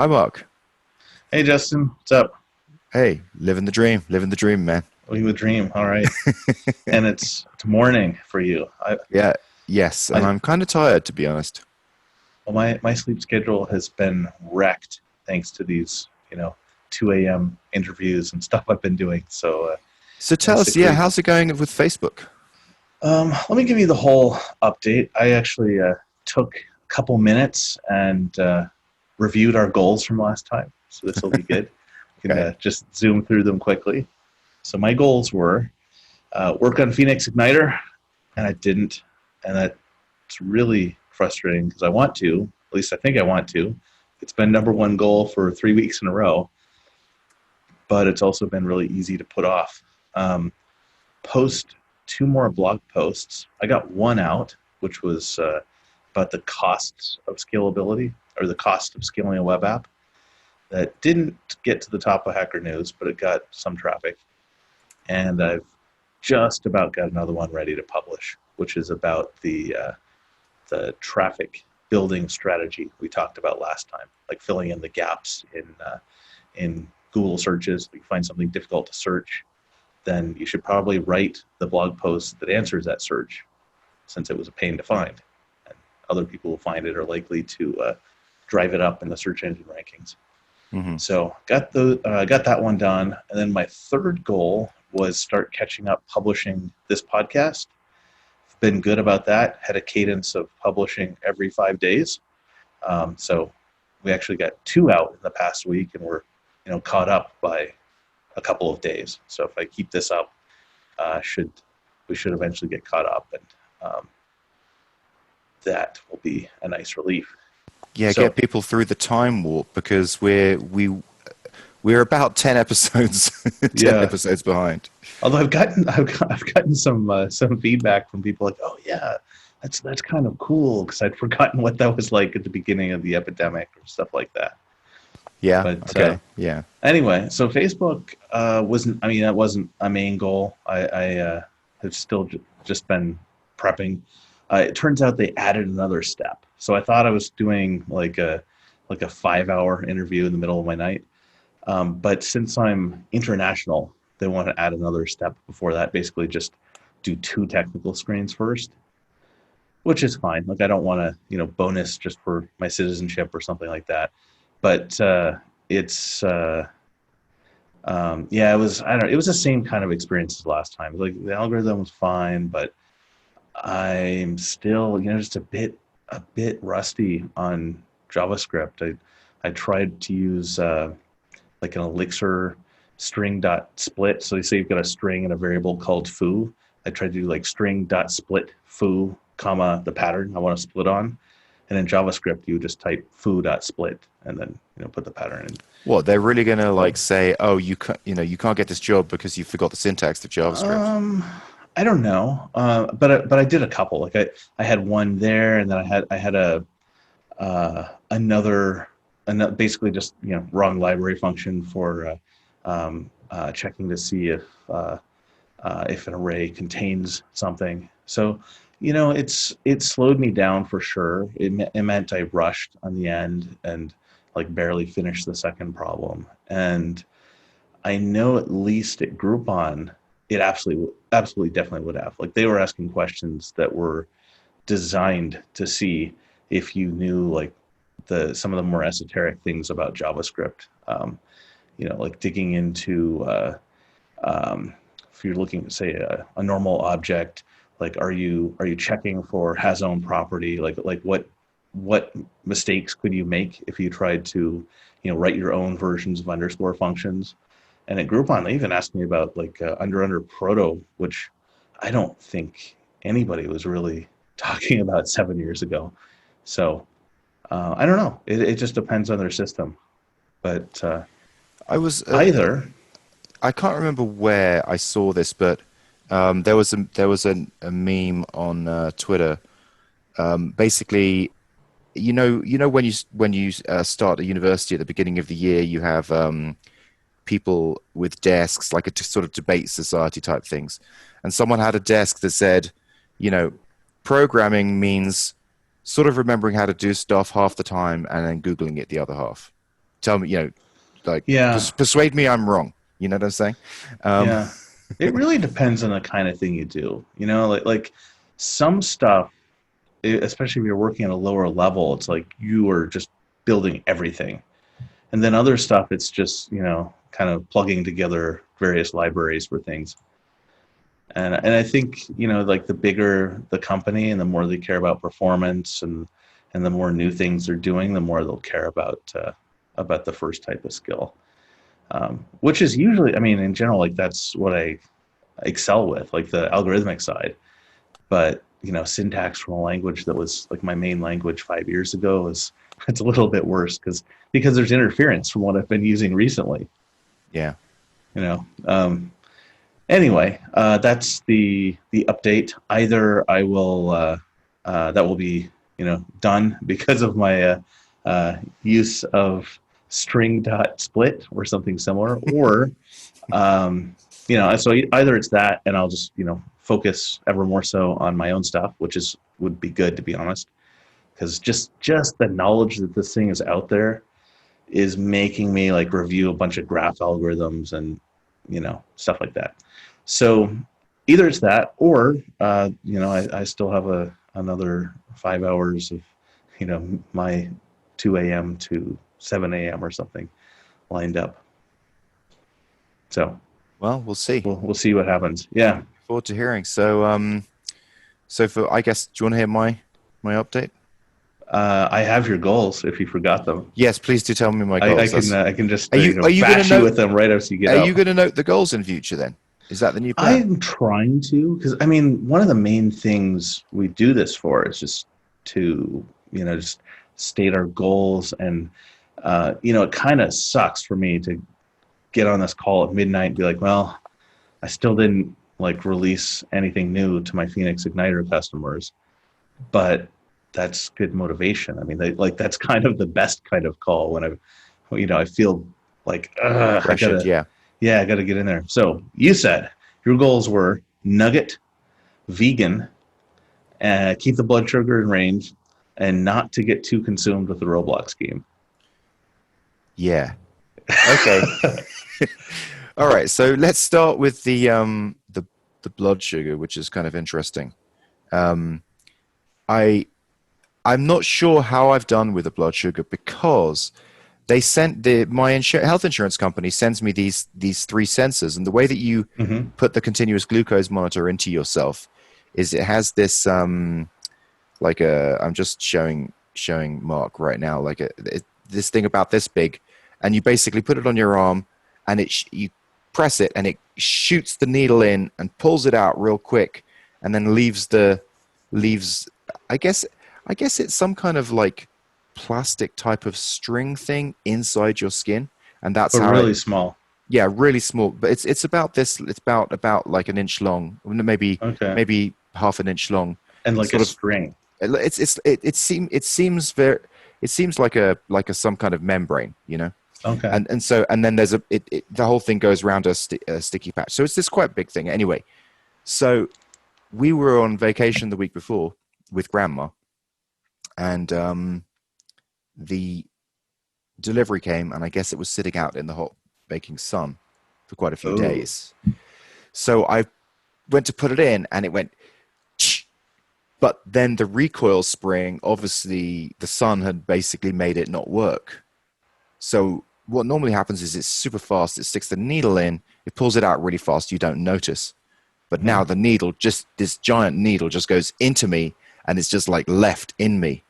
Hi, Mark. Hey Justin, what's up? Hey, living the dream, man. Living the dream. All right, and it's morning for you. Yeah, yes, and My I'm kind of tired, to be honest. well, my sleep schedule has been wrecked thanks to these 2 a.m. interviews and stuff I've been doing. So So tell us, yeah, basically, how's it going with Facebook? let me give you the whole update. I actually took a couple minutes and reviewed our goals from last time, so this will be good. We can Okay. just zoom through them quickly. So my goals were work on Phoenix Igniter, and I didn't, and that's really frustrating because I want to. At least I think I want to. It's been number one goal for 3 weeks in a row, but it's also been really easy to put off. Um, Post two more blog posts. I got one out, which was about the costs of scalability or the cost of scaling a web app. That didn't get to the top of Hacker News, but it got some traffic. And I've just about got another one ready to publish, which is about the traffic building strategy we talked about last time, like filling in the gaps in Google searches. If you find something difficult to search, then you should probably write the blog post that answers that search, since it was a pain to find, and other people who find it are likely to drive it up in the search engine rankings. Hmm. So got that one done, and then my third goal was start catching up publishing this podcast. Been good about that. Had a cadence of publishing every 5 days. So we actually got two out in the past week, and we're caught up by a couple of days. So if I keep this up, should we should eventually get caught up, and that will be a nice relief. Yeah, get So people through the time warp because we're about 10 episodes 10 yeah, episodes behind. although I've gotten some feedback from people like, oh yeah, that's kind of cool because I'd forgotten what that was like at the beginning of the epidemic or stuff like that. Yeah, But okay. Yeah. anyway, so Facebook wasn't. I mean, that wasn't a main goal. I have still just been prepping. It turns out they added another step. So I thought I was doing like a 5 hour interview in the middle of my night. But since I'm international, they want to add another step before that. Basically, just do two technical screens first, which is fine. Like I don't want to bonus just for my citizenship or something like that. But it's yeah, it was. I don't know. It was the same kind of experience as last time. Like the algorithm was fine, but I'm still, just a bit rusty on JavaScript. I tried to use like an Elixir string dot split. So you say you've got a string and a variable called foo. I tried to do like string dot split foo, comma the pattern I want to split on, and in JavaScript you just type foo dot split and then put the pattern in. What, they're really gonna like So say, "Oh, you can't get this job because you forgot the syntax of JavaScript." Um, I don't know, but I did a couple. Like I had one there, and then I had a another basically just wrong library function for checking to see if an array contains something. So it slowed me down for sure. It meant I rushed on the end and like barely finished the second problem. And I know at least at Groupon, it absolutely, definitely would have. Like they were asking questions that were designed to see if you knew like some of the more esoteric things about JavaScript. Like digging into if you're looking at say a normal object, like are you checking for has own property? Like what mistakes could you make if you tried to write your own versions of underscore functions? And at Groupon, they even asked me about like under proto, which I don't think anybody was really talking about 7 years ago. So I don't know. It just depends on their system. But I was either, I can't remember where I saw this, but there was a meme on Twitter. Basically, when you start at university at the beginning of the year, you have people with desks, like a sort of debate society type things, and someone had a desk that said, you know, programming means sort of remembering how to do stuff half the time and then googling it the other half. tell me, like Yeah, persuade me I'm wrong. You know what I'm saying? Um, yeah. It really depends on the kind of thing you do. Like some stuff, especially if you're working at a lower level, it's like you are just building everything. And then other stuff, it's just, kind of plugging together various libraries for things. And I think, like the bigger the company and the more they care about performance and the more new things they're doing, the more they'll care about the first type of skill. Which is usually, I mean, in general, like that's what I excel with, like the algorithmic side. But syntax from a language that was like my main language 5 years ago is it's a little bit worse because there's interference from what I've been using recently. yeah. You know. Anyway, that's the update. Either I will that will be done because of my use of string.split or something similar, or so either it's that, and I'll just focus ever more so on my own stuff, which would be good, to be honest, because just the knowledge that this thing is out there is making me like review a bunch of graph algorithms and stuff like that. So either it's that, or I still have another 5 hours of my 2 a.m. to 7 a.m. or something lined up. So Well, we'll see. we'll see what happens. Yeah. Forward to hearing. So, I guess, do you want to hear my update? I have your goals if you forgot them. Yes, please do tell me my I goals. can I can just Are you going to bash you note? with them right as you get Are you up. going to note the goals in future then? Is that the new plan? I'm trying to, because I mean, one of the main things we do this for is just to, just state our goals. And, it kind of sucks for me to get on this call at midnight and be like, well, I still didn't like release anything new to my Phoenix Igniter customers, but that's good motivation. I mean, that's kind of the best kind of call when I feel like, Pressured, yeah. I got to get in there. So you said your goals were nugget, vegan, keep the blood sugar in range, and not to get too consumed with the Roblox game. Yeah. Okay. All right. So let's start with the blood sugar, which is kind of interesting. Um, I I'm not sure how I've done with the blood sugar because they sent my health insurance company sends me these three sensors, and the way that you Mm-hmm. put the continuous glucose monitor into yourself is it has this I'm just showing Mark right now this thing about this big, and you basically put it on your arm, and you press it, and it shoots the needle in and pulls it out real quick, and then leaves. I guess it's some kind of like plastic type of string thing inside your skin, and that's But how really small. yeah, really small, but it's about this. It's about like an inch long, Okay. maybe half an inch long. And like a Sort of, string. it seems very, it seems like a some kind of membrane, Okay. and then there's the whole thing goes around a sticky patch. So it's this quite big thing. Anyway, so we were on vacation the week before with grandma, and the delivery came, and I guess it was sitting out in the hot baking sun for quite a few Oh. days. So I went to put it in, and it went, but then the recoil spring, obviously the sun had basically made it not work. So what normally happens is it's super fast. It sticks the needle in, it pulls it out really fast. You don't notice. But now the needle, this giant needle just goes into me, and it's just like left in me.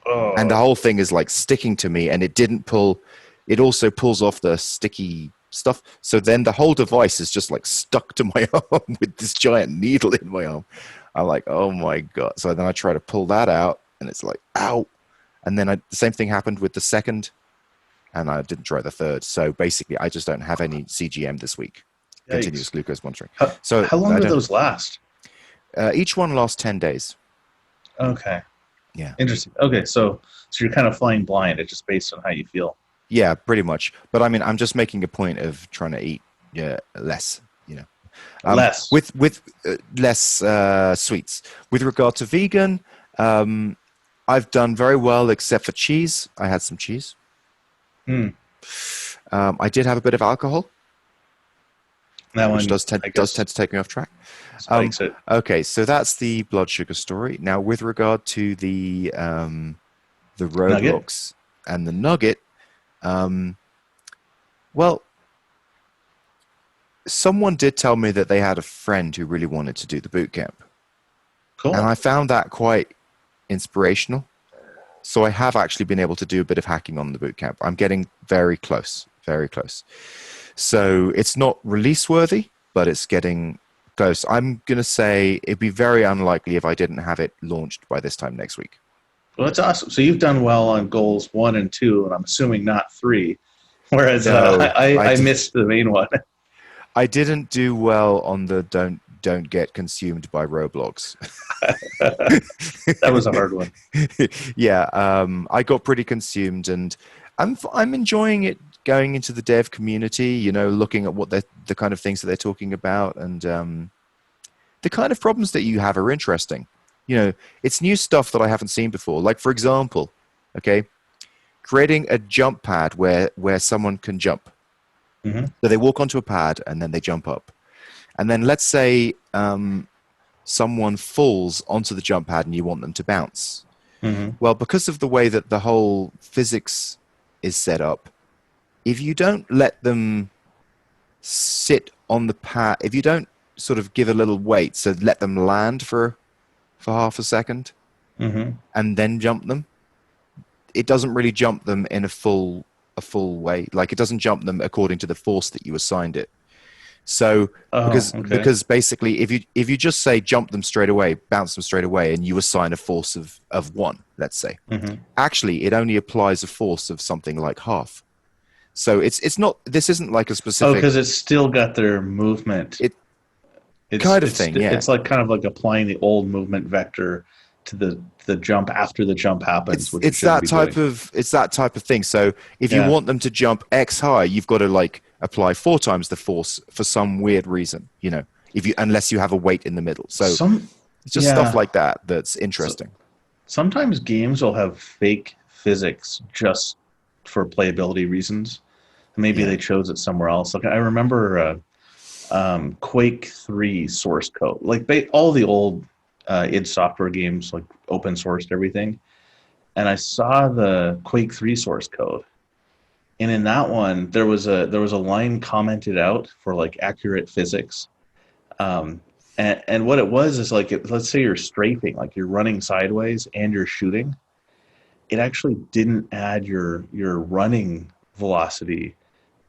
And the Oh. whole thing is like sticking to me, and it didn't pull. It also pulls off the sticky stuff. So then the whole device is just like stuck to my arm with this giant needle in my arm. I'm like, oh my God. So then I try to pull that out, and it's like, ow. And then the same thing happened with the second, and I didn't try the third. So basically, I just don't have any CGM this week, continuous Yikes. glucose monitoring. How, So how long I do don't. those last? Each one lasts 10 days. Okay. Yeah. Interesting. Okay, so you're kind of flying blind. It's just based on how you feel. Yeah, pretty much. But I mean, I'm just making a point of trying to eat less, Less. with less sweets. With regard to vegan, I've done very well except for cheese. I had some cheese. Hmm. I did have a bit of alcohol, That which one, I does guess, tend to take me off track. Um, spikes it. okay, so that's the blood sugar story. Now, with regard to the Nugget. Roblox and the Nugget, um, well, someone did tell me that they had a friend who really wanted to do the boot camp, and Cool. I found that quite inspirational. So I have actually been able to do a bit of hacking on the boot camp. I'm getting very close, very close. So it's not release worthy, but it's getting close. I'm going to say it'd be very unlikely if I didn't have it launched by this time next week. Well, that's awesome. So you've done well on goals 1 and 2, and I'm assuming not 3. Whereas No, I missed the main one. I didn't do well on the don't get consumed by Roblox. That was a hard one. Yeah, I got pretty consumed, and I'm enjoying it going into the dev community. You know, looking at what the kind of things that they're talking about, and the kind of problems that you have are interesting. You know, it's new stuff that I haven't seen before. Like for example, okay, creating a jump pad where someone can jump. Hmm. So they walk onto a pad and then they jump up. And then let's say someone falls onto the jump pad and you want them to bounce. Hmm. Well, because of the way that the whole physics is set up, if you don't let them sit on the pad, if you don't sort of give a little weight, so let them land for half a second Hmm. and then jump them, it doesn't really jump them in a full way. Like it doesn't jump them according to the force that you assigned it. So Oh, okay. because basically if you just say jump them straight away, bounce them straight away, and you assign a force of one, let's say, Hmm. actually it only applies a force of something like half. So it's not, this isn't like a Oh, specific, because it's still got their movement. it It's kind of it's thing, yeah. it's like kind of like applying the old movement vector to the jump after the jump happens, It's which it it's shouldn't that be type doing. of it's that type of thing. So if you Yeah. want them to jump X high, you've got to like apply 4 times the force for some weird reason, you know, if you unless you have a weight in the middle. So Some it's just stuff yeah. like that that's So, interesting. sometimes games will have fake physics just for playability reasons. Maybe Yeah. they chose it somewhere else. Like I remember Quake 3 source code, like all the old id Software games, like open sourced everything. And I saw the Quake 3 source code, and in that one there was a line commented out for like accurate physics. And what it was is like, let's say you're strafing, like you're running sideways and you're shooting. It actually didn't add your running velocity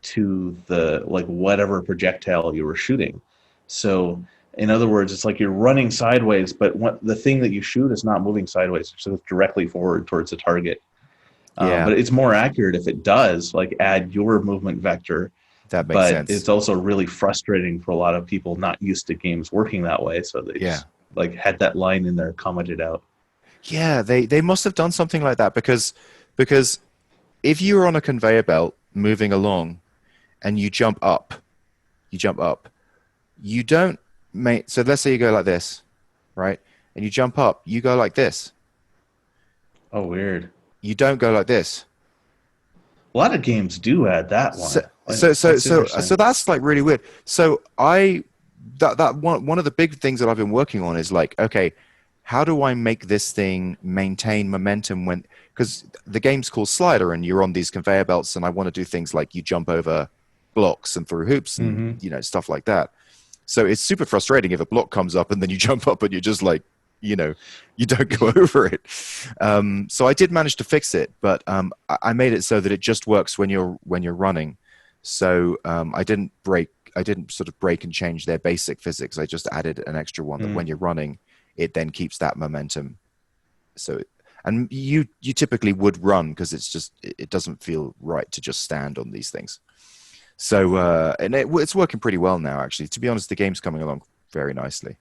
to the like whatever projectile you were shooting. So in other words, it's like you're running sideways, but the thing that you shoot is not moving sideways, so it's directly forward towards the target. Yeah, But it's more accurate if it does like add your movement vector. that makes But sense. it's also really frustrating for a lot of people not used to games working that way, so they Yeah. just like had that line in there commented out. Yeah, they must have done something like that because if you're on a conveyor belt moving along and you jump up, you don't make, so let's say you go like this, right? And you jump up, you go like this. Oh, weird. You don't go like this. A lot of games do add that So one. That's so interesting. that's like really weird. So I that one of the big things that I've been working on is like, okay, how do I make this thing maintain momentum when, because the game's called Slider and you're on these conveyor belts and I want to do things like you jump over blocks and through hoops and Hmm. you know stuff like that. So it's super frustrating if a block comes up and then you jump up and you're just like, you know, you don't go over it. So I did manage to fix it, but I made it so that it just works when you're running. So I didn't sort of break and change their basic physics. I just added an extra one that when you're running, it then keeps that momentum. So, and you typically would run because it's just it doesn't feel right to just stand on these things. So and it's working pretty well now, actually. To be honest, the game's coming along very nicely.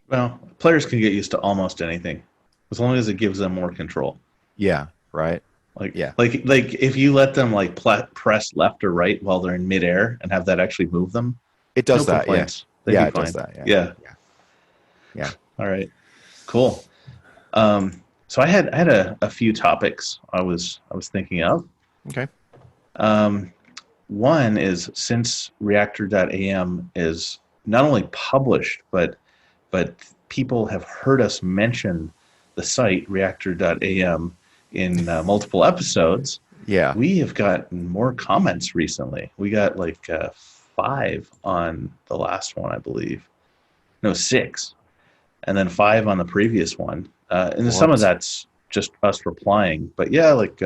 Well, players can get used to almost anything as long as it gives them more control. Yeah, right. Like Yeah, like if you let them like press left or right while they're in midair and have that actually move them, it no does that. Yeah, complaints. They'd be yeah, it does fine. that. Yeah, Yeah. yeah, yeah. All right. Cool. So I had a few topics I was thinking of. Okay. Um, one is, since reactor.am is not only published, but people have heard us mention the site reactor.am in multiple episodes. Yeah. We have gotten more comments recently. We got like 5 on the last one, I believe. No, 6, and then 5 on the previous one. And some of What? that's just us replying. But yeah, like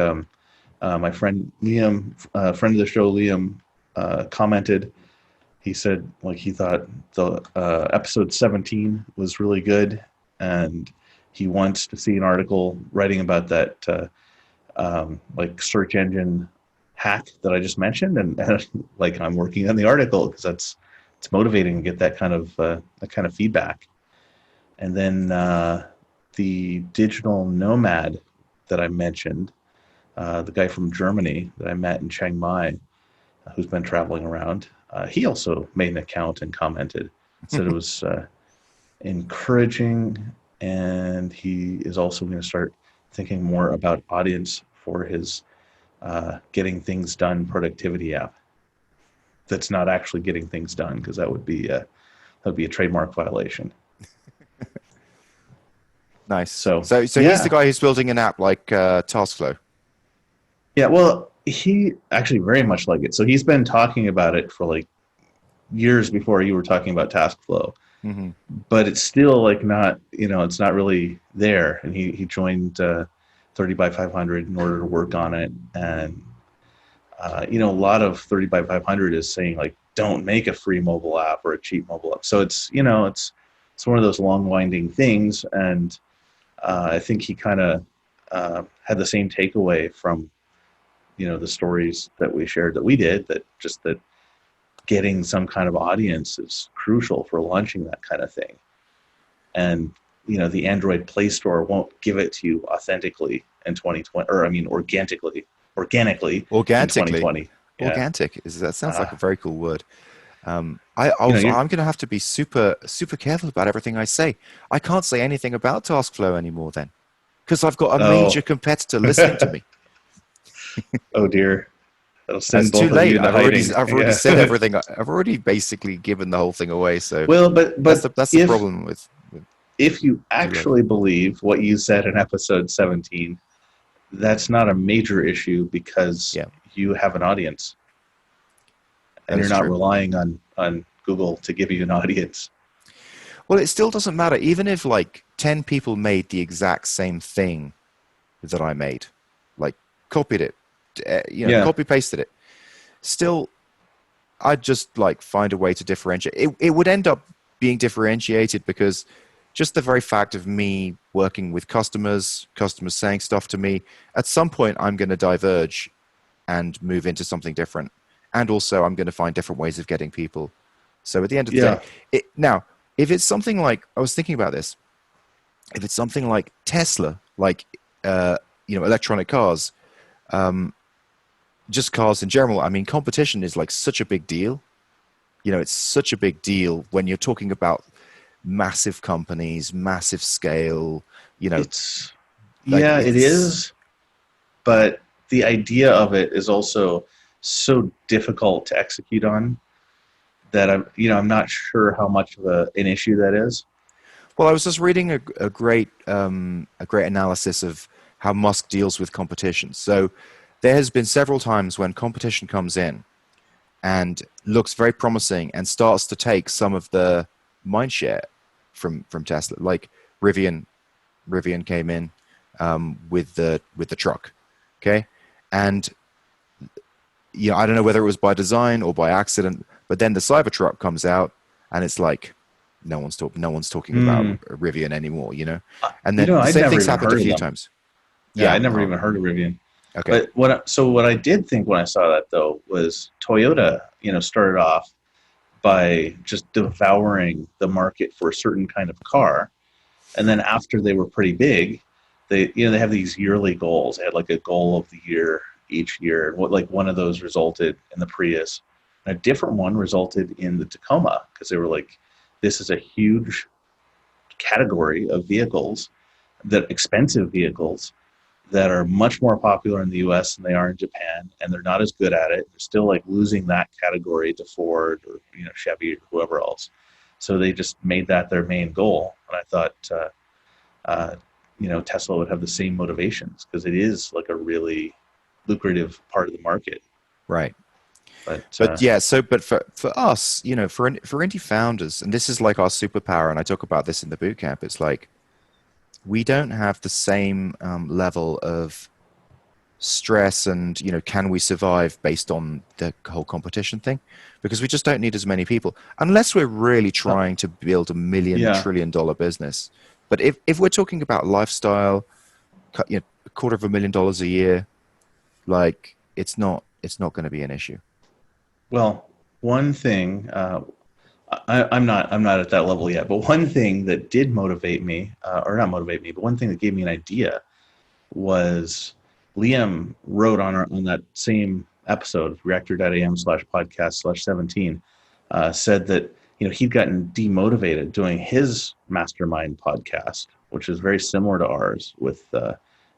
my friend Liam, friend of the show, Liam, commented. He said like he thought the episode 17 was really good, and he wants to see an article writing about that like search engine hack that I just mentioned, and like I'm working on the article because it's motivating to get that kind of feedback. And then the digital nomad that I mentioned, the guy from Germany that I met in Chiang Mai, who's been traveling around, he also made an account and commented, said it was encouraging, and he is also going to start thinking more about audience for his getting things done productivity app. That's not actually getting things done, because that would be a trademark violation. Nice. So So he's the yeah, guy who's building an app like TaskFlow. yeah. Well, he actually very much like it. So he's been talking about it for like years before you were talking about TaskFlow, Hmm. but it's still like not, it's not really there. And he joined 30 by 500 in order to work on it. And a lot of 30 by 500 is saying like, don't make a free mobile app or a cheap mobile app. So it's one of those long winding things. And I think he kind of had the same takeaway from the stories that we shared, that we did, that getting some kind of audience is crucial for launching that kind of thing. And the Android Play Store won't give it to you authentically in 2020, or I mean organically in Organically. 2020. Yeah. Organic is that sounds like uh, a very cool word. you know you're I'm going to have to be super careful about everything I say. I can't say anything about TaskFlow anymore then, because I've got a oh major competitor listening to me. oh dear, that'll It's send too both of you late. into hiding. I've already Yeah. said everything. I've already basically given the whole thing away. So Well, but that's the if problem with if you too late. actually believe what you said in episode 17, that's not a major issue, because Yeah, you have an audience, and that you're is not true. relying on Google to give you an audience. Well, it still doesn't matter. Even if like 10 people made the exact same thing that I made, like copied it, Yeah, copy pasted it. Still, I'd just like find a way to differentiate. It would end up being differentiated because just the very fact of me working with customers saying stuff to me, at some point I'm going to diverge and move into something different. And also I'm going to find different ways of getting people. So at the end of the day, yeah, now, if it's something like, I was thinking about this, if it's something like Tesla, like, electronic cars, just cars in general, I mean, competition is like such a big deal. It's such a big deal when you're talking about massive companies, massive scale, you know, it's like yeah, it it's, is, but the idea of it is also so difficult to execute on, that I'm not sure how much of an issue that is. well, I was just reading a great analysis of how Musk deals with competition. So there has been several times when competition comes in and looks very promising and starts to take some of the mind share from Tesla. Like Rivian, Rivian came in with the truck, okay, and I don't know whether it was by design or by accident, but then the Cybertruck comes out, and it's like no one's talking about Hmm. Rivian anymore, and then the I'd same never thing's even happened a heard of few them. times. Yeah, Yeah, I'd never no, even heard of Rivian. okay, But what I did think when I saw that, though, was Toyota, started off by just devouring the market for a certain kind of car, and then after they were pretty big, they have these yearly goals. They had like a goal of the year each year, and what, like, one of those resulted in the Prius, and a different one resulted in the Tacoma, because they were like, this is a huge category of vehicles, that expensive vehicles, that are much more popular in the US than they are in Japan, and they're not as good at it. They're still like losing that category to Ford or Chevy or whoever else. So they just made that their main goal. And I thought uh, Tesla would have the same motivations because it is like a really lucrative part of the market. Right. But But yeah, but for us, for indie founders, and this is like our superpower, and I talk about this in the boot camp. It's like we don't have the same level of stress and can we survive based on the whole competition thing, because we just don't need as many people unless we're really trying to build a million yeah, trillion dollar business. But if we're talking about lifestyle, $250,000 a year, like it's not going to be an issue. well, one thing I'm not at that level yet, but one thing that did motivate me, or not motivate me, but one thing that gave me an idea was Liam wrote on that same episode, reactor.am/podcast/17, said that he'd gotten demotivated doing his mastermind podcast, which is very similar to ours with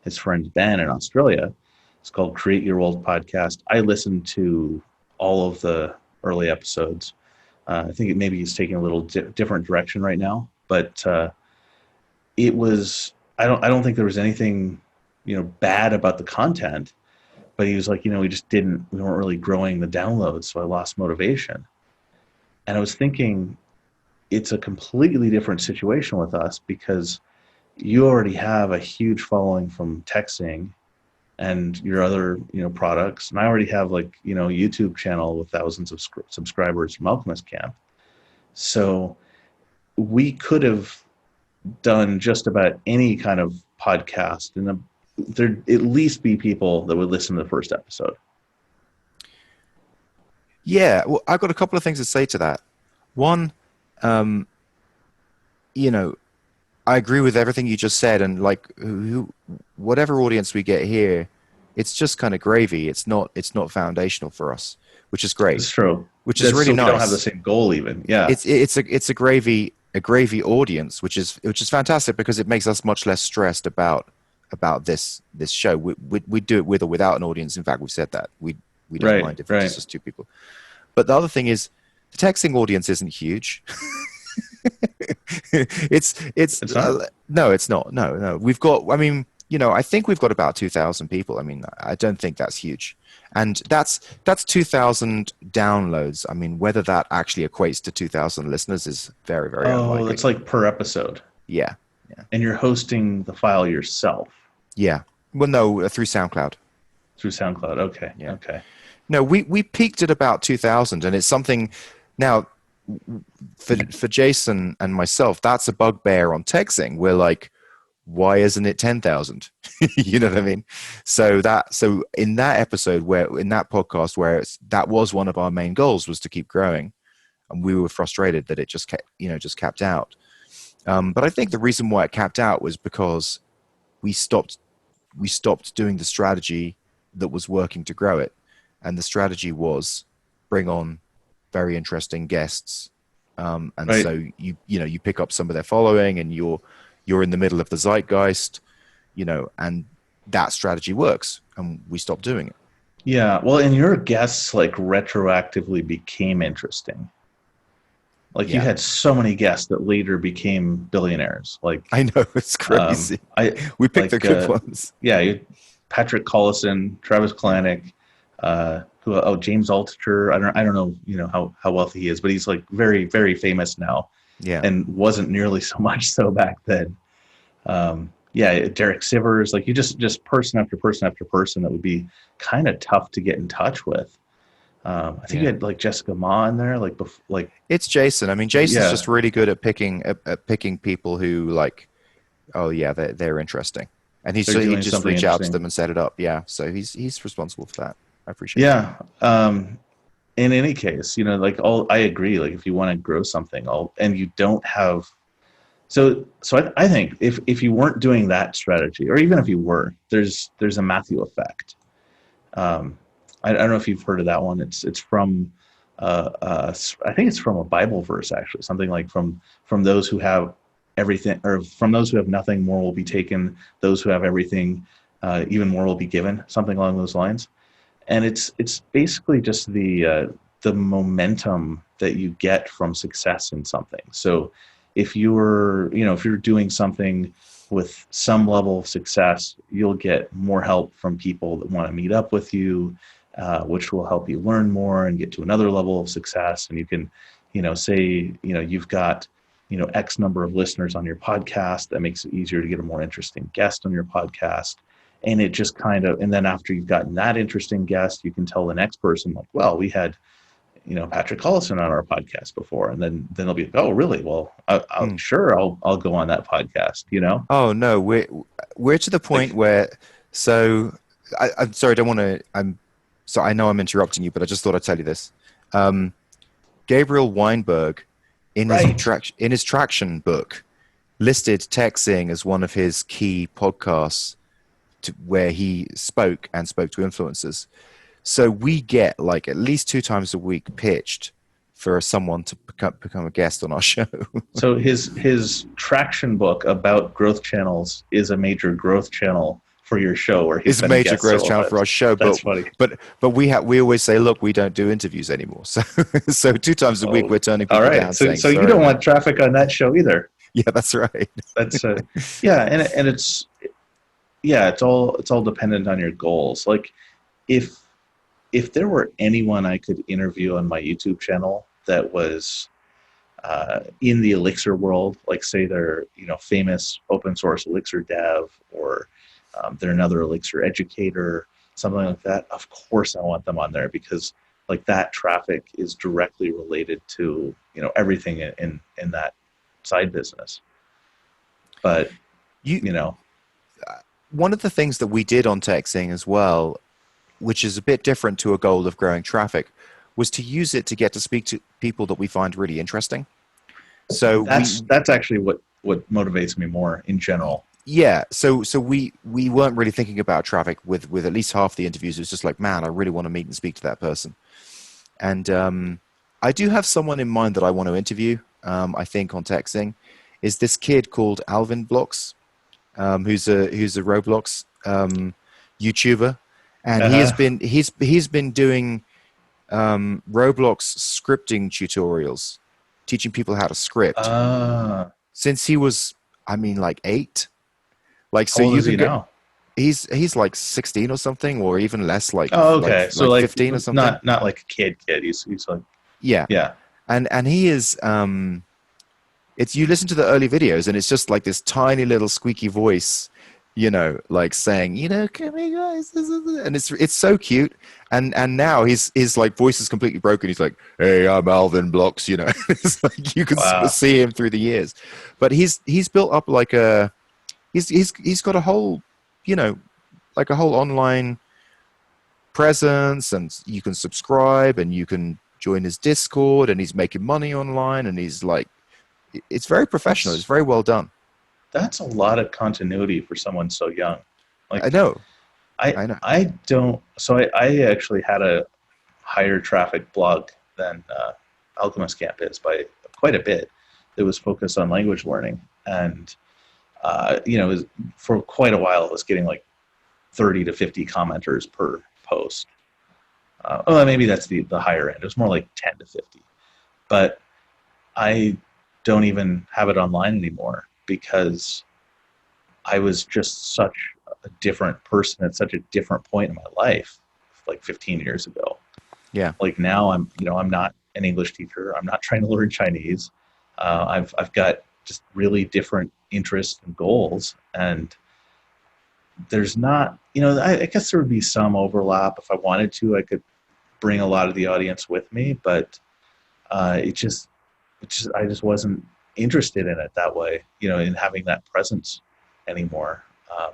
his friend Ben in Australia. It's called Create Your World Podcast. I listened to all of the early episodes. I think maybe he's taking a little different direction right now, but it was I don't think there was anything bad about the content, but he was like, we weren't really growing the downloads, so I lost motivation. And I was thinking it's a completely different situation with us because you already have a huge following from texting and your other products, and I already have a YouTube channel with thousands of subscribers from Alchemist Camp. So we could have done just about any kind of podcast, and there'd at least be people that would listen to the first episode. Yeah, well, I've got a couple of things to say to that. One, um, you know, I agree with everything you just said, and like whatever audience we get here, it's just kind of gravy. It's not foundational for us, which is great, It's true. which is That's really so we don't have the nice. same goal even. Yeah. It's a gravy audience, which is fantastic because it makes us much less stressed about this show. We do it with or without an audience. In fact, we've said that we don't Right. mind if it's Right. just two people. But the other thing is, the texting audience isn't huge. It's It's not. no, it's not. No. We've got. I mean, I think we've got about 2,000 people. I mean, I don't think that's huge, and that's 2,000 downloads. I mean, whether that actually equates to 2,000 listeners is very, very Oh, unlikely. that's like per episode, Yeah, yeah, and you're hosting the file yourself yeah. Well, no, through SoundCloud. through SoundCloud. Okay. Yeah. Okay. No, we peaked at about 2,000, and it's something now for Jason and myself. That's a bugbear on texting. We're like, why isn't it 10,000? You know what I mean? So in that episode in that podcast where that was one of our main goals, was to keep growing, and we were frustrated that it just just capped out. But I think the reason why it capped out was because we stopped doing the strategy that was working to grow it, and the strategy was bring on very interesting guests, and Right. so you pick up some of their following, and you're in the middle of the zeitgeist, and that strategy works, and we stopped doing it. Yeah. Well, and your guests like retroactively became interesting. Like you Yeah, had so many guests that later became billionaires. Like I know, it's crazy. I We picked the like good ones. yeah, Patrick Collison, Travis Kalanick, James Altucher. I don't know how wealthy he is, but he's like very very famous now, Yeah, and wasn't nearly so much so back then. Yeah, Derek Sivers, like you just person after person after person that would be kind of tough to get in touch with. I think you yeah. had like Jessica Ma in there, like It's Jason. I mean, Jason's yeah, just really good at picking people who like, oh yeah, they're interesting, and they're he'd doing just something reach out to interesting. them and set it up. Yeah, so he's responsible for that. I appreciate that. Yeah. In any case, like all I agree. Like if you want to grow something, and you don't have I think if you weren't doing that strategy, or even if you were, there's a Matthew effect. I don't know if you've heard of that one. It's from I think it's from a Bible verse actually, something like from those who have everything, or from those who have nothing, more will be taken. Those who have everything even more will be given, something along those lines. And it's basically just the momentum that you get from success in something. So if you're doing something with some level of success, you'll get more help from people that want to meet up with you, which will help you learn more and get to another level of success. And you can, say, you've got, X number of listeners on your podcast. That makes it easier to get a more interesting guest on your podcast. And it just and then after you've gotten that interesting guest, you can tell the next person, like, well, we had, Patrick Collison on our podcast before. And then they'll be like, oh, really? Well, Hmm. I'll go on that podcast. Oh no, we're to the point Like, where I'm sorry, I don't want to. So I know I'm interrupting you, but I just thought I'd tell you this. Um, Gabriel Weinberg, right. in his traction book, listed Texting as one of his key podcasts where he spoke to influencers. So we get like at least 2 times a week pitched for someone to become a guest on our show. So his traction book about growth channels is a major growth channel for your show where he's It's a been a major guest growth several channel for times. our show, That's funny. but we always say, look, we don't do interviews anymore. So so 2 times a week Oh, we're turning all people right. down, So saying so you sorry, don't man. want traffic on that show either. Yeah, that's right. That's yeah, and it's all dependent on your goals. Like if there were anyone I could interview on my YouTube channel that was in the Elixir world, like say they're famous open source Elixir dev, or they're another Elixir educator, something like that. Of course, I want them on there because like that traffic is directly related to everything in that side business. But You you know, One of the things that we did on Texting as well, which is a bit different to a goal of growing traffic, was to use it to get to speak to people that we find really interesting. So that's actually what motivates me more in general. yeah, so we weren't really thinking about traffic with at least half the interviews. It was just like, man, I really want to meet and speak to that person. And I do have someone in mind that I want to interview. I think on Texting is this kid called Alvin Blocks, who's a Roblox YouTuber, and Uh-huh. he's been doing Roblox scripting tutorials, teaching people how to script since he was, I mean, like 8. Like, How so old you is he can get now? he's like 16 or something, or even less, Oh, okay. So like like 15 or something. not like a kid. He's like, Yeah, yeah. and he is it's, you listen to the early videos and it's just like this tiny little squeaky voice, like saying, come here guys, and it's so cute. And now his like voice is completely broken. He's like, hey, I'm Alvin Blocks. It's like you can Wow. see him through the years, but he's built up like he's got a whole, you know like a whole online presence, and you can subscribe and you can join his Discord, and he's making money online, and he's like, it's very professional. It's That's very well done. that's a lot of continuity for someone so young. I Like know. I I know. I don't. So I actually had a higher traffic blog than Alchemist Camp is by quite a bit. It was focused on language learning, and it was, for quite a while, it was getting like 30 to 50 commenters per post. Well, maybe that's the higher end. It was more like 10 to 50. But I don't even have it online anymore because I was just such a different person at such a different point in my life, like 15 years ago. Yeah. Like now I'm not an English teacher. I'm not trying to learn Chinese. I've got just really different interests and goals, and there's not, I guess there would be some overlap if I wanted to. I could bring a lot of the audience with me, but I just wasn't interested in it that way, in having that presence anymore. Um,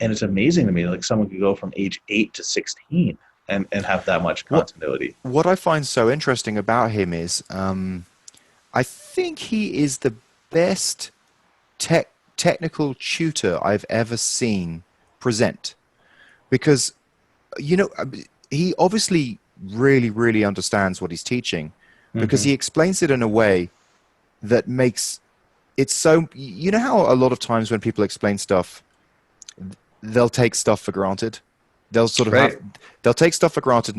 and it's amazing to me, like someone could go from age 8 to 16 and have that much What continuity. what I find so interesting about him is, I think he is the best technical tutor I've ever seen present, because you know he obviously really understands what he's teaching, because Mm-hmm. he explains it in a way that makes it so, how a lot of times when people explain stuff, they'll take stuff for granted. They'll sort of have Right. they'll take stuff for granted,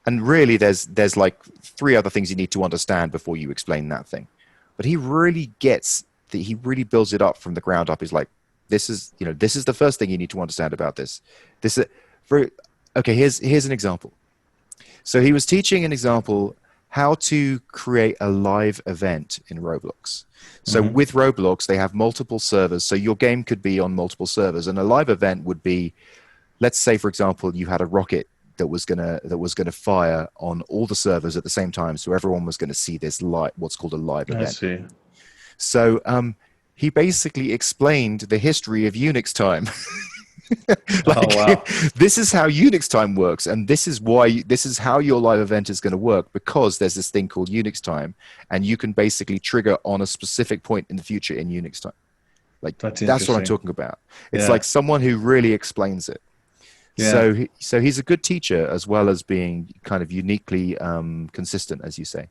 and really there's like three other things you need to understand before you explain that thing. But he really gets that he really builds it up from the ground up. He's like, this is the first thing you need to understand about this. This is for okay, here's an example. So he was teaching an example how to create a live event in Roblox. So Hmm. with Roblox, they have multiple servers. So your game could be on multiple servers, and a live event would be, let's say, for example, you had a rocket that was gonna fire on all the servers at the same time, so everyone was going to see this live, what's called a live I event. see. So he basically explained the history of Unix time. Oh, Like, wow. this is how Unix time works, and this is how your live event is going to work, because there's this thing called Unix time, and you can basically trigger on a specific point in the future in Unix time. Like, That's that's what I'm interesting. talking about. It's Yeah. like someone who really explains it. Yeah. So he's a good teacher as well as being kind of uniquely consistent, as you say.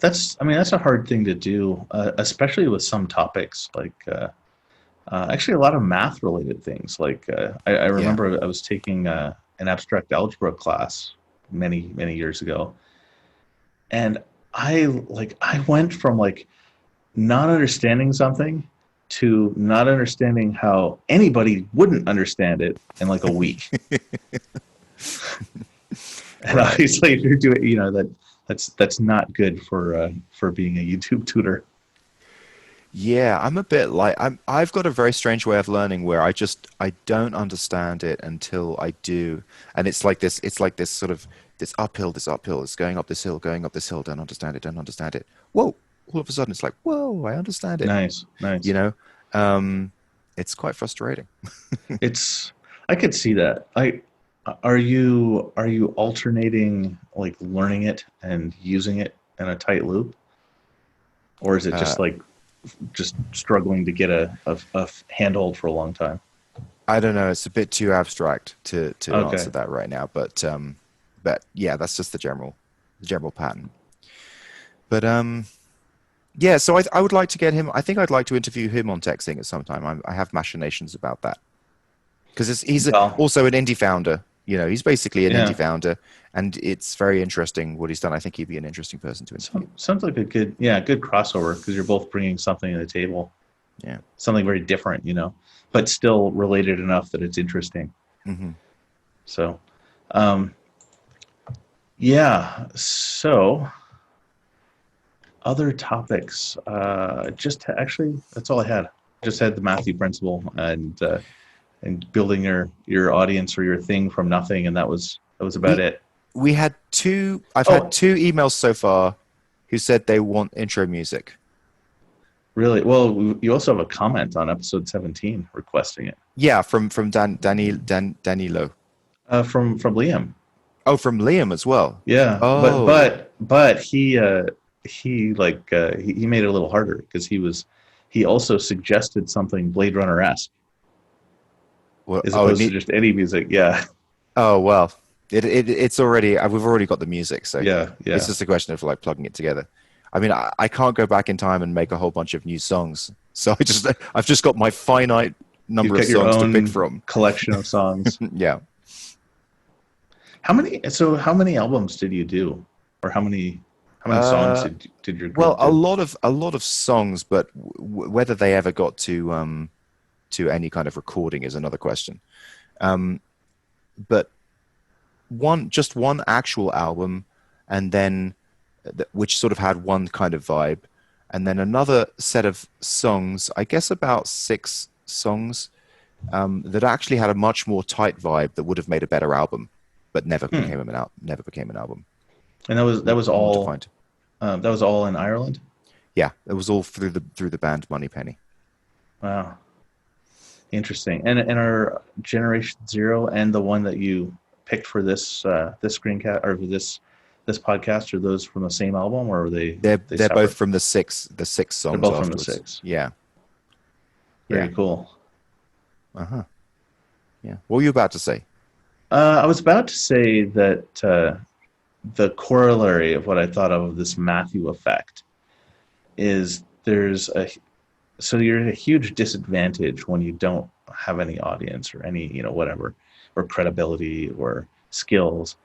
I mean, that's a hard thing to do, especially with some topics like actually a lot of math related things. Like I Yeah. remember I was taking an abstract algebra class many years ago, and I went from like not understanding something to not understanding how anybody wouldn't understand it in like a week. And Right. obviously, if you're doing, that's not good for being a YouTube tutor. Yeah, I'm a bit like I've got a very strange way of learning where I don't understand it until I do. And it's like this sort of this uphill, it's going up this hill, don't understand it. Whoa, all of a sudden it's like, whoa, I understand it. Nice, You nice. know? Um it's quite frustrating. It's I could see that. Are you alternating like learning it and using it in a tight loop, or is it Uh just like just struggling to get a handhold for a long time? I don't know, it's a bit too abstract to answer Okay. that right now, but yeah, that's just the general pattern. But yeah, so I would like to get him. I think I'd like to interview him on texting at some time. I have machinations about that because Well, also an indie founder. He's basically an indie yeah. founder, and it's very interesting what he's done. I think he'd be an interesting person to interview. Sounds like a good crossover because you're both bringing something to the table, Yeah. something very different, but still related enough that it's interesting. Hmm. So, um, yeah. So, other topics. Actually, that's all I had. Just had the Matthew principle and building your audience or your thing from nothing, and that was about We it. we had two. I've had Oh, two emails so far who said they want intro music. really? Well, you also have a comment on episode 17 requesting it Yeah, from Danilo. from Liam. Oh, from Liam as well. Yeah, but Oh, but but he made it a little harder because he also suggested something Blade Runner esque well, as oh, opposed to just any music. Yeah, oh well. It's already we've already got the music, so yeah, it's yeah. just a question of like plugging it together. I mean, I can't go back in time and make a whole bunch of new songs, so I've just got my finite You've number of got your songs to pick own from. collection of songs. Yeah. How many albums did you do, or how many songs Uh, did your well, group a do? lot of a lot of songs, but whether they ever got to any kind of recording is another question. Um, but just one actual album, and then which sort of had one kind of vibe, and then another set of songs. I guess about six songs that actually had a much more tight vibe that would have made a better album, but Hmm. never became an album. And that was that was More all defined. that was all in Ireland. Yeah, it was all through the band Moneypenny. Wow, interesting. And are Generation Zero and the one that you picked for this screencast or this podcast, are those from the same album, or are they They're both separate? from the six They're songs both from the afterwards. six. Yeah, Very yeah, cool. uh-huh, yeah. What were you about to say? I was about to say that the corollary of what I thought of this Matthew effect is you're at a huge disadvantage when you don't have any audience or any, whatever, or credibility or skills.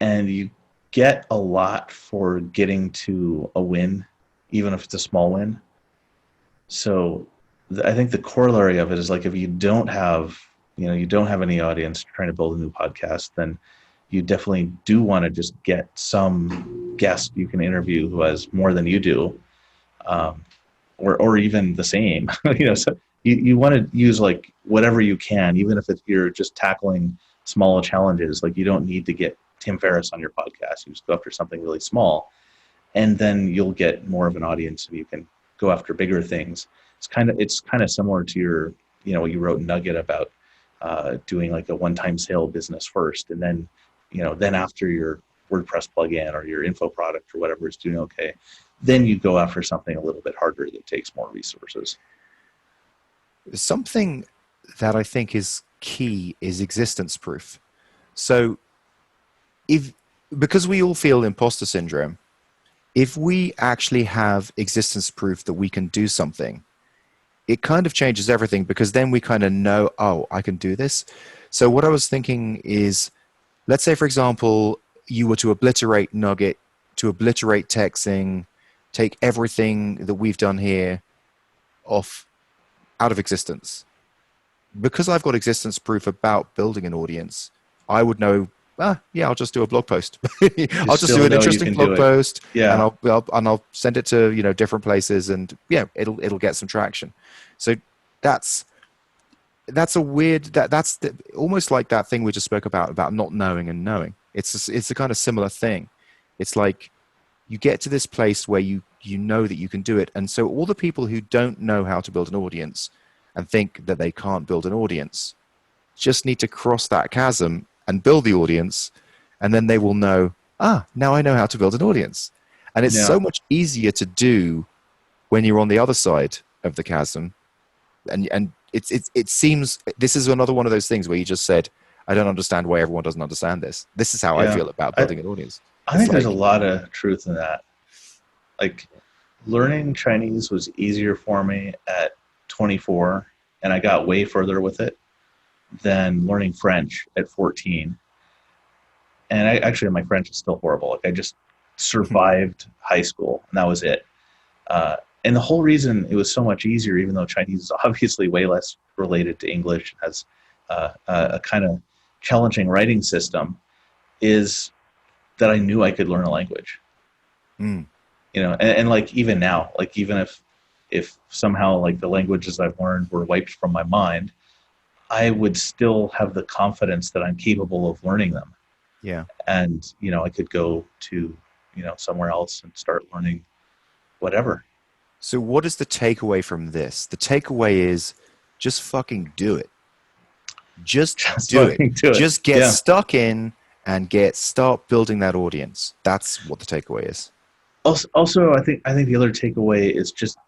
And you get a lot for getting to a win, even if it's a small win. So I think the corollary of it is like, if you don't have, you don't have any audience trying to build a new podcast, then you definitely do want to just get some guest you can interview who has more than you do, or even the same. So you want to use like whatever you can, even if you're just tackling small challenges. Like, you don't need to get Tim Ferriss on your podcast. You just go after something really small, and then you'll get more of an audience, and you can go after bigger things. It's kind of similar to your, what you wrote in Nugget about doing like a one-time sale business first, and then, then after your WordPress plugin or your info product or whatever is doing okay, then you go after something a little bit harder that takes more resources. Something that I think is key is existence proof. So because we all feel imposter syndrome, if we actually have existence proof that we can do something, it kind of changes everything, because then we kind of know, oh, I can do this. So what I was thinking is, let's say, for example, you were to obliterate Nugget, to obliterate texting, take everything that we've done here out of existence. Because I've got existence proof about building an audience, I would know, yeah, I'll just do a blog post. I'll just do an interesting blog post, yeah, and I'll send it to different places, and yeah, it'll get some traction. So that's a weird, that's almost like that thing we just spoke about not knowing and knowing. It's a kind of similar thing. It's like you get to this place where you know that you can do it, and so all the people who don't know how to build an audience and think that they can't build an audience just need to cross that chasm and build the audience, and then they will know, now I know how to build an audience. And it's so much easier to do when you're on the other side of the chasm. And it seems this is another one of those things where you just said, I don't understand why everyone doesn't understand this. This is how I feel about building an audience. I think there's a lot of truth in that. Like, learning Chinese was easier for me at 24, and I got way further with it than learning French at 14. And my French is still horrible. Like, I just survived high school, and that was it. And the whole reason it was so much easier, even though Chinese is obviously way less related to English, has a kind of challenging writing system, is that I knew I could learn a language. And like, even now, like, even if somehow like the languages I've learned were wiped from my mind, I would still have the confidence that I'm capable of learning them. Yeah. And, I could go to, somewhere else and start learning whatever. So what is the takeaway from this? The takeaway is just fucking do it. Just do it. Just get stuck in and start building that audience. That's what the takeaway is. Also, I think the other takeaway is just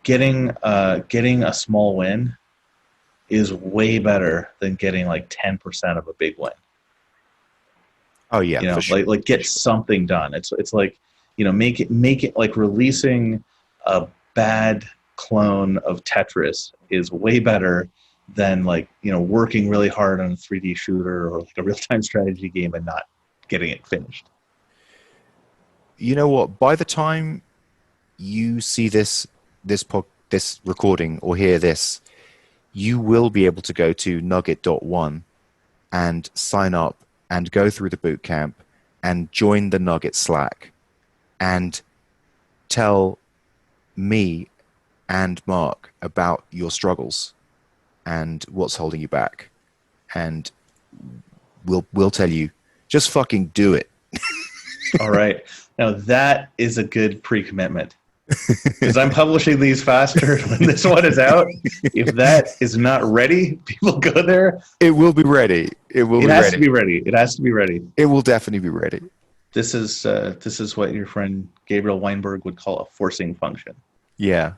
getting a small win is way better than getting like 10% of a big win. Oh yeah, for sure. Like get something done. It's like, make it like releasing a bad clone of Tetris is way better than like, working really hard on a 3D shooter or like a real-time strategy game and not getting it finished. You know what? By the time you see this recording or hear this, you will be able to go to nugget.one and sign up and go through the boot camp and join the Nugget Slack and tell me and Mark about your struggles and what's holding you back. And we'll tell you, just fucking do it. All right. Now that is a good pre-commitment, because I'm publishing these faster when this one is out. If that is not ready, people go there. It will be ready. It has to be ready. It has to be ready. It will definitely be ready. This is what your friend Gabriel Weinberg would call a forcing function. Yeah.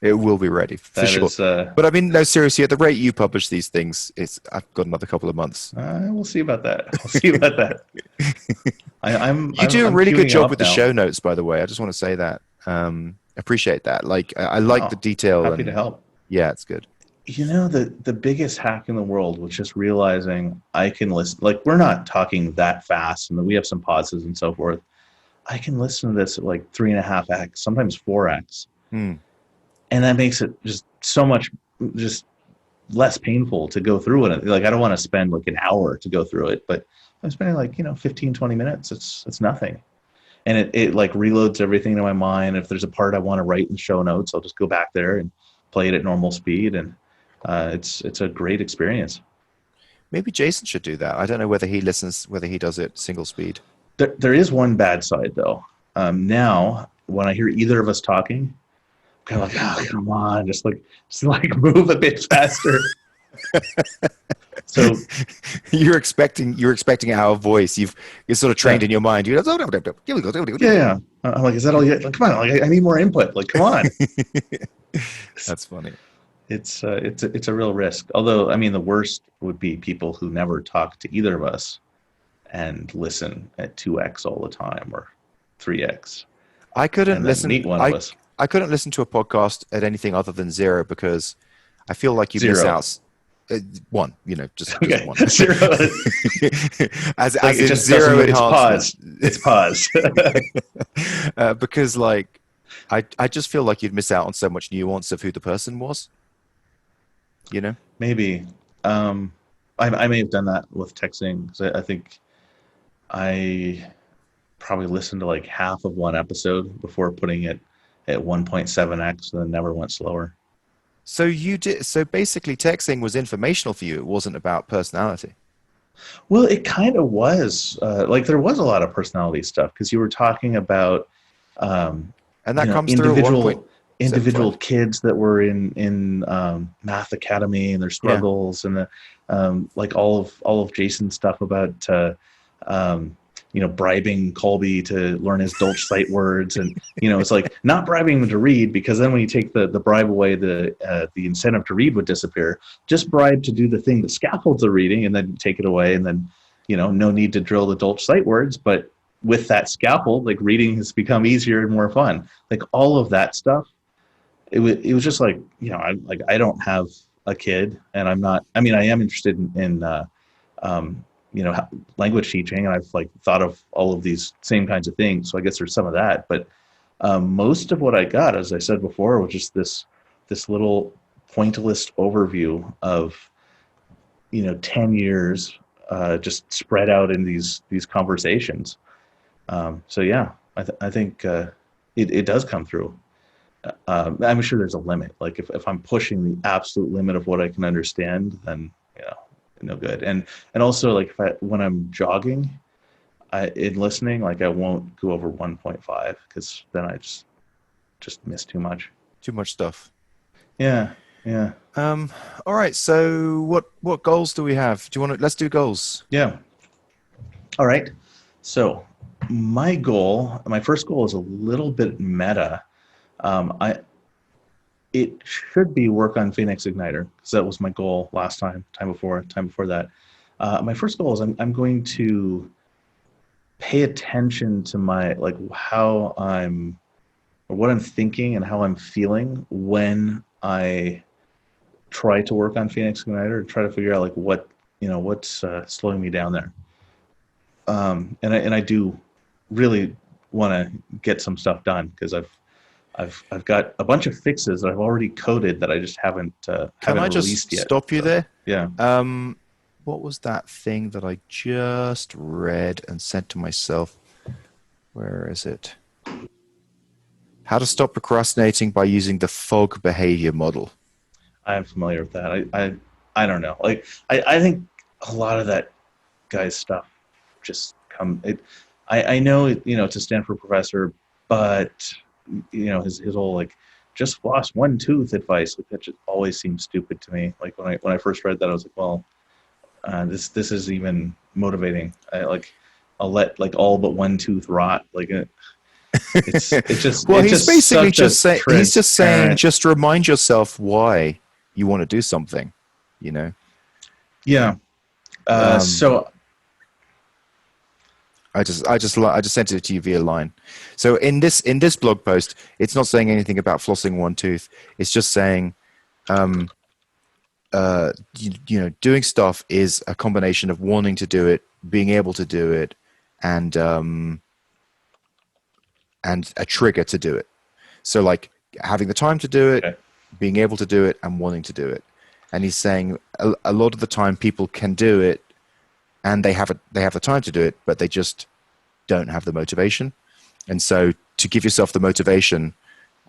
It will be ready for sure. But I mean, no, seriously, at the rate you publish these things, I've got another couple of months. We'll see about that. You do a really good job with the show notes, by the way. I just want to say that. Appreciate that. Like I like the Oh, detail, happy to and help. yeah, it's good. You know, the biggest hack in the world was just realizing I can listen. Like, we're not talking that fast, and we have some pauses and so forth. I can listen to this at like 3.5x, sometimes 4x, Hmm. and that makes it just so much just less painful to go through it. Like, I don't want to spend like an hour to go through it, but I'm spending like 15, 20 minutes. It's nothing, and it like reloads everything in my mind. If there's a part I want to write in show notes, I'll just go back there and play it at normal speed, and it's a great experience. Maybe Jason should do that. I don't know whether he listens, whether he does it single speed. There is one bad side though. Now, when I hear either of us talking, I'm kind of like, oh, come on, just like move a bit faster. So You're expecting our voice. You're sort of trained yeah, in your mind. You yeah, yeah. I'm like, is that all you? Like, come on, like I need more input. Like, come on. That's funny. It's a real risk. Although, I mean, the worst would be people who never talk to either of us and listen at 2x all the time or 3x, I couldn't and then listen. meet one of I us. I couldn't listen to a podcast at anything other than zero because I feel like you miss Zero. out. One, just Okay, one. zero. Like, As it in just doesn't. zero It's enhancement. paused. It's paused. Because like I just feel like you'd miss out on so much nuance of who the person was. You know. Maybe. Um, I may have done that with texting, 'cause I think I probably listened to like half of one episode before putting it at 1.7x, and then never went slower. So you did. So basically, texting was informational for you. It wasn't about personality. Well, it kind of was. Like, there was a lot of personality stuff because you were talking about, um, And that comes through at individual 1.75. kids that were in math academy and their Yeah. struggles, and like all of Jason's stuff about um, bribing Colby to learn his Dolch sight words, and it's like not bribing him to read, because then when you take the bribe away, the incentive to read would disappear. Just bribe to do the thing that scaffolds the reading, and then take it away, and then no need to drill the Dolch sight words. But with that scaffold, like, reading has become easier and more fun. Like, all of that stuff, it was just like, I don't have a kid, and I'm not. I mean, I am interested in um, language teaching, and I've like thought of all of these same kinds of things. So I guess there's some of that, but most of what I got, as I said before, was just this little pointillist overview of 10 years, just spread out in these conversations. So yeah, I think it does come through. I'm sure there's a limit. Like, if I'm pushing the absolute limit of what I can understand, then no good. And also, like, when I'm jogging, in listening, like, I won't go over 1.5, because then I just miss too much. Too much stuff. Yeah, yeah, Um. All right. So what goals do we have? Do you want to? Let's do goals. yeah. All right. So my first goal is a little bit meta. I It should be work on Phoenix Igniter, because that was my goal last time before that. My first goal is I'm going to pay attention to my, like, how I'm, or what I'm thinking and how I'm feeling when I try to work on Phoenix Igniter, and try to figure out, like, what's slowing me down there. And I do really want to get some stuff done, because I've got a bunch of fixes that I've already coded that I just haven't Can haven't I just released yet. stop you So there? yeah. What was that thing that I just read and said to myself? Where is it? How to stop procrastinating by using the fog behavior model. I'm familiar with that. I don't know. Like, I think a lot of that guy's stuff just come. I know it's a Stanford professor, but his whole, like, just floss one tooth advice, like, that just always seems stupid to me. Like, when I first read that, I was like, well, this is even motivating. I'll let, like, all but one tooth rot. Like, Well, it's he's just basically such a just saying, transparent. just remind yourself why you want to do something. You know, Yeah. um, So I just sent it to you via line. So in this blog post, it's not saying anything about flossing one tooth. It's just saying, doing stuff is a combination of wanting to do it, being able to do it, and a trigger to do it. So like having the time to do it, Okay. being able to do it, and wanting to do it. And he's saying a lot of the time people can do it, and they have the time to do it, but they just don't have the motivation. And so to give yourself the motivation,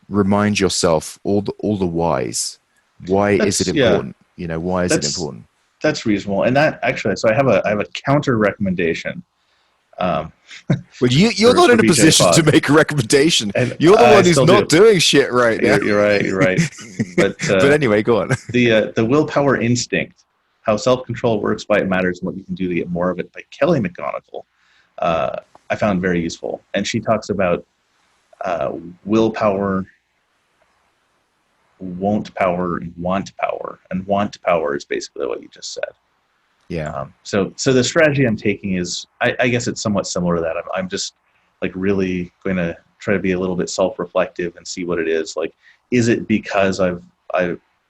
remind yourself all the whys. Why is it That's yeah. important? Why is it That's important? that's reasonable. And that actually, so I have a counter recommendation um, Well, you're for not for in a BJ position to Fogg, make a recommendation. and You're the I one who's still not do. doing shit right now. You're right. You're right. But But anyway, go on. the willpower instinct, how self control works, why it matters, and what you can do to get more of it, by Kelly McGonigal, I found very useful. And she talks about willpower, won't power, and want power. And want power is basically what you just said. Yeah. So the strategy I'm taking is, I guess it's somewhat similar to that. I'm just like really going to try to be a little bit self-reflective and see what it is. Like, is it because I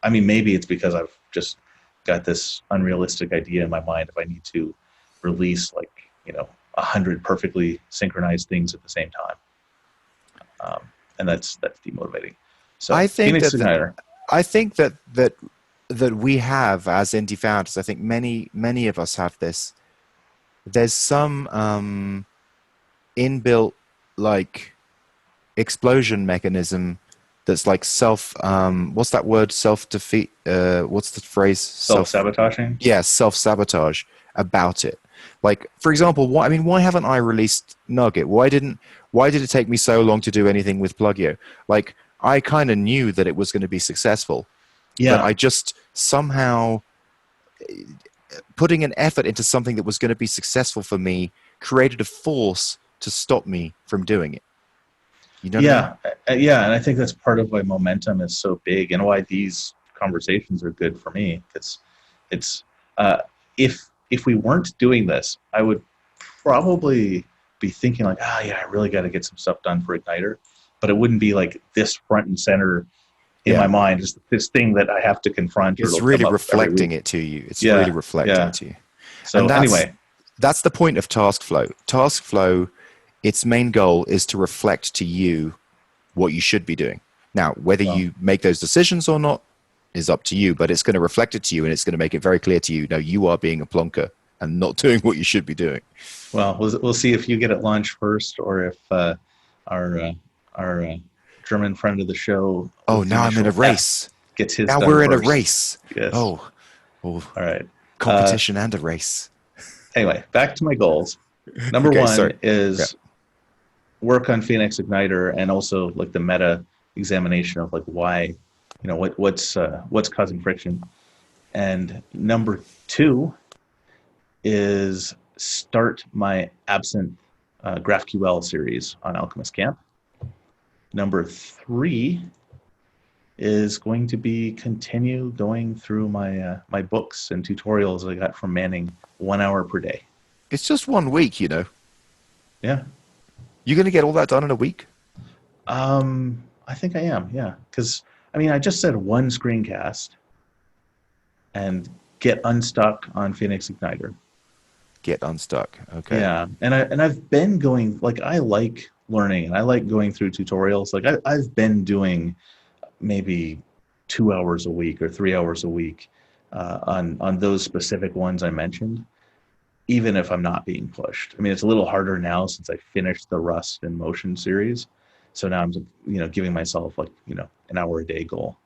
mean, maybe it's because I've just got this unrealistic idea in my mind if I need to release 100 perfectly synchronized things at the same time, and that's demotivating. So I think Phoenix that Igniter. I think that we have, as indie founders, I think many of us have this. There's some inbuilt like explosion mechanism that's like what's that word, self defeat, what's the phrase, Self-sabotaging. yeah, self sabotage about it. Like, for example, why haven't I released Nugget? Why did it take me so long to do anything with Plugio? Like, I kind of knew that it was going to be successful, but Yeah. I just somehow putting an effort into something that was going to be successful for me created a force to stop me from doing it. You know what I mean? Yeah, yeah, and I think that's part of why momentum is so big, and why these conversations are good for me. It's uh, if we weren't doing this, I would probably be thinking like, yeah, I really got to get some stuff done for Igniter, but it wouldn't be like this front and center in my Yeah. mind, just this thing that I have to confront, or It's it'll come really up every reflecting week. it to you. It's really Yeah, reflecting yeah. it to you. And So that's anyway, that's the point of task flow. Task flow, its main goal is to reflect to you what you should be doing. Now, whether well, you make those decisions or not is up to you, but it's going to reflect it to you, and it's going to make it very clear to you, no, you are being a plonker and not doing what you should be doing. we'll see if you get at lunch first, or if our our German friend of the show Oh, with the now I'm in a initial F race. gets his Now done we're in a first. race. Yes. Oh, oh, All right. Uh, competition and a race. anyway, back to my goals. Number Okay, one sorry. Yeah. is work on Phoenix Igniter, and also like the meta examination of like why, what's causing friction. And number two is start my absent GraphQL series on Alchemist Camp. Number three is going to be continue going through my books and tutorials I got from Manning 1 hour per day. It's just 1 week. Yeah. You're going to get all that done in a week? I think I am. Yeah, because I mean, I just said one screencast and get unstuck on Phoenix Igniter. Get unstuck. Okay. Yeah, and I've been going, like, I like learning and I like going through tutorials. Like I've been doing maybe 2 hours a week or 3 hours a week on those specific ones I mentioned, even if I'm not being pushed. I mean, it's a little harder now since I finished the Rust and Motion series. So now I'm, giving myself like, an hour a day goal.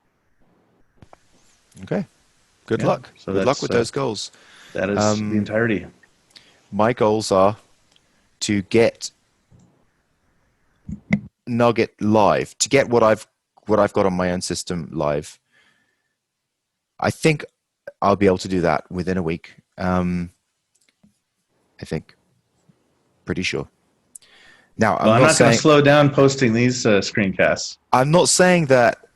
Okay. Good Yeah. luck. So Good luck with those goals. that is the entirety. My goals are to get Nugget live, to get what I've got on my own system live. I think I'll be able to do that within a week. I think, pretty sure. Now, Well, I'm not going to slow down posting these screencasts. I'm not saying that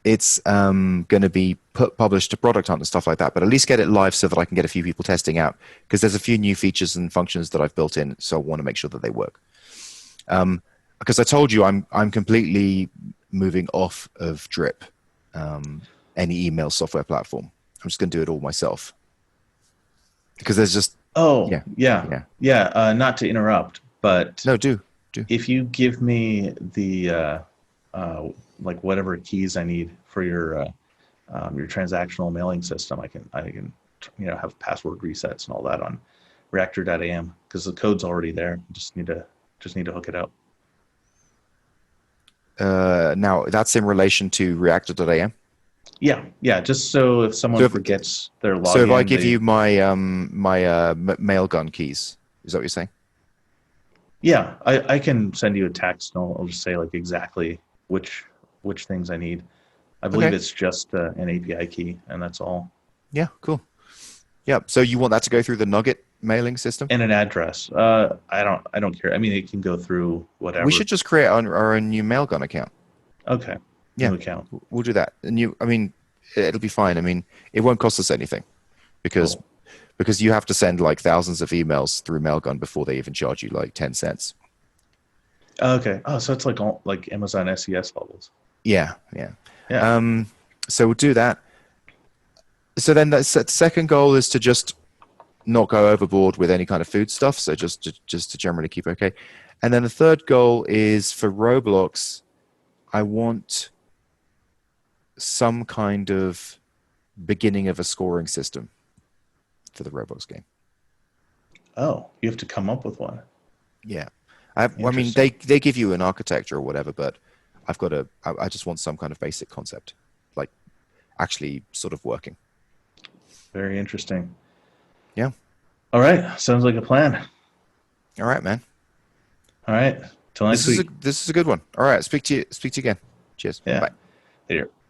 it's going to be published to Product Hunt and stuff like that, but at least get it live so that I can get a few people testing out, because there's a few new features and functions that I've built in, so I want to make sure that they work. Because I told you I'm completely moving off of Drip, any email software platform. I'm just going to do it all myself, because there's just Oh, yeah, yeah, yeah. yeah. Not to interrupt, but No, do. if you give me the uh, like whatever keys I need for your transactional mailing system, I can have password resets and all that on reactor.am because the code's already there. Just need to hook it up. Now that's in relation to reactor.am. Yeah, yeah. Just so if someone So if forgets their so if I login, give they you my mailgun keys, is that what you're saying? yeah, I can send you a text and I'll just say like exactly which which things I need. I believe Okay. it's just an API key and that's all. Yeah, cool. Yeah. So you want that to go through the Nugget mailing system? And an address. I don't care. I mean, it can go through We whatever. should just create our own new Mailgun account. Okay, Yeah, new account. we'll do that. And I mean, it'll be fine. I mean, it won't cost us anything because Cool. you have to send like thousands of emails through Mailgun before they even charge you like 10 cents. Okay. Oh, so it's like all like Amazon SES levels. Yeah, yeah. Yeah. Um, so we'll do that. So then the second goal is to just not go overboard with any kind of food stuff. So just to generally keep okay. And then the third goal is for Roblox. I want some kind of beginning of a scoring system for the Roblox game. Oh, you have to come up with one. Yeah, I mean Interesting. they give you an architecture or whatever, but I just want some kind of basic concept, like actually sort of working. Very interesting. Yeah. All right. Sounds like a plan. All right, man. All right. Till next week. This is a good one. All right. Speak to you again. Cheers. Yeah. Bye. Later.